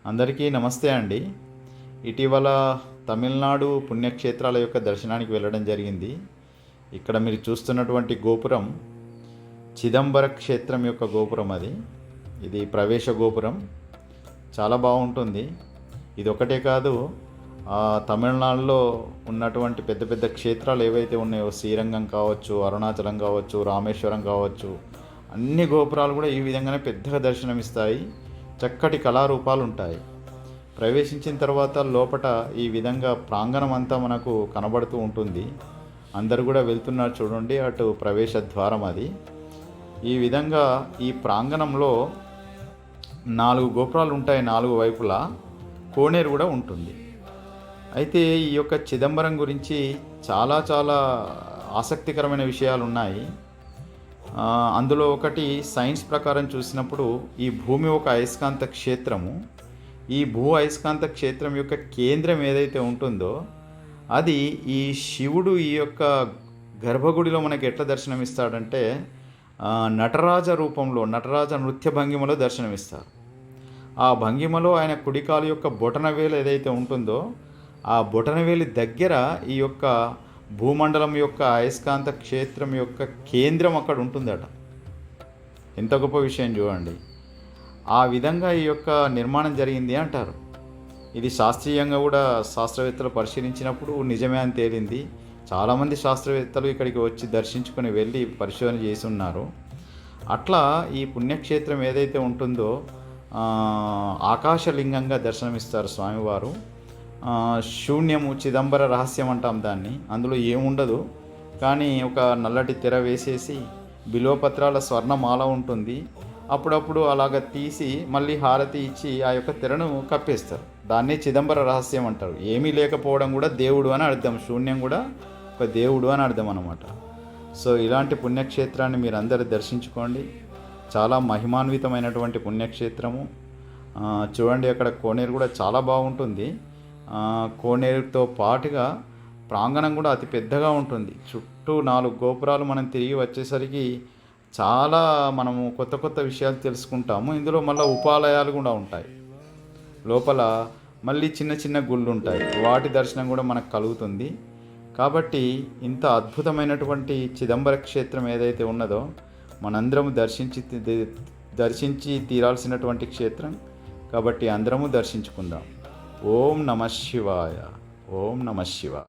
అందరికీ నమస్తే అండి. ఇటీవల తమిళనాడు పుణ్యక్షేత్రాల యొక్క దర్శనానికి వెళ్ళడం జరిగింది. ఇక్కడ మీరు చూస్తున్నటువంటి గోపురం చిదంబర క్షేత్రం యొక్క గోపురం అది. ఇది ప్రవేశ గోపురం. చాలా బాగుంటుంది. ఇది ఒకటే కాదు, తమిళనాడులో ఉన్నటువంటి పెద్ద పెద్ద క్షేత్రాలు ఏవైతే ఉన్నాయో, శ్రీరంగం కావచ్చు, అరుణాచలం కావచ్చు, రామేశ్వరం కావచ్చు, అన్ని గోపురాలు కూడా ఈ విధంగానే పెద్దగా దర్శనమిస్తాయి. చక్కటి కళారూపాలు ఉంటాయి. ప్రవేశించిన తర్వాత లోపట ఈ విధంగా ప్రాంగణం అంతా మనకు కనబడుతూ ఉంటుంది. అందరు కూడా వెళ్తున్నారు చూడండి, అటు ప్రవేశ ద్వారం అది. ఈ విధంగా ఈ ప్రాంగణంలో 4 గోపురాలు ఉంటాయి, 4 వైపులా కోనేరు కూడా ఉంటుంది. అయితే ఈ యొక్క చిదంబరం గురించి చాలా చాలా ఆసక్తికరమైన విషయాలు ఉన్నాయి. అందులో ఒకటి, సైన్స్ ప్రకారం చూసినప్పుడు ఈ భూమి ఒక అయస్కాంత క్షేత్రము. ఈ భూ అయస్కాంత క్షేత్రం యొక్క కేంద్రం ఏదైతే ఉంటుందో అది ఈ శివుడు ఈ యొక్క గర్భగుడిలో మనకి ఎట్లా దర్శనమిస్తాడంటే నటరాజ రూపంలో, నటరాజ నృత్య భంగిమలో దర్శనమిస్తారు. ఆ భంగిమలో ఆయన కుడికాలు యొక్క బొటనవేలు ఏదైతే ఉంటుందో ఆ బొటనవేలి దగ్గర ఈ యొక్క భూమండలం యొక్క అయస్కాంత క్షేత్రం యొక్క కేంద్రం అక్కడ ఉంటుందట. ఎంత గొప్ప విషయం చూడండి. ఆ విధంగా ఈ యొక్క నిర్మాణం జరిగింది అంటారు. ఇది శాస్త్రీయంగా కూడా శాస్త్రవేత్తలు పరిశీలించినప్పుడు నిజమే అని తేలింది. చాలామంది శాస్త్రవేత్తలు ఇక్కడికి వచ్చి దర్శించుకొని వెళ్ళి పరిశోధన చేసి ఉన్నారు. అట్లా ఈ పుణ్యక్షేత్రం ఏదైతే ఉంటుందో ఆకాశలింగంగా దర్శనమిస్తారు స్వామివారు. శూన్యము, చిదంబర రహస్యం అంటాం దాన్ని. అందులో ఏముండదు, కానీ ఒక నల్లటి తెర వేసేసి బిల్వపత్రాల స్వర్ణమాల ఉంటుంది. అప్పుడప్పుడు అలాగ తీసి మళ్ళీ హారతి ఇచ్చి ఆ యొక్క తెరను కప్పేస్తారు. దాన్నే చిదంబర రహస్యం అంటారు. ఏమీ లేకపోవడం కూడా దేవుడు అని అర్థం, శూన్యం కూడా ఒక దేవుడు అని అర్థం అన్నమాట. సో ఇలాంటి పుణ్యక్షేత్రాన్ని మీరు అందరూ దర్శించుకోండి. చాలా మహిమాన్వితమైనటువంటి పుణ్యక్షేత్రము. చూడండి, అక్కడ కోనేరు కూడా చాలా బాగుంటుంది. కోనేరుతో పాటుగా ప్రాంగణం కూడా అతి పెద్దగా ఉంటుంది. చుట్టూ 4 గోపురాలు మనం తిరిగి వచ్చేసరికి చాలా మనము కొత్త కొత్త విషయాలు తెలుసుకుంటాము. ఇందులో మళ్ళీ ఉపాలయాలు కూడా ఉంటాయి. లోపల మళ్ళీ చిన్న చిన్న గుళ్ళు ఉంటాయి, వాటి దర్శనం కూడా మనకు కలుగుతుంది. కాబట్టి ఇంత అద్భుతమైనటువంటి చిదంబర క్షేత్రం ఏదైతే ఉన్నదో మనందరము దర్శించి తీరాల్సినటువంటి క్షేత్రం. కాబట్టి అందరము దర్శించుకుందాం. ఓం నమః శివాయ. ఓం నమః శివాయ.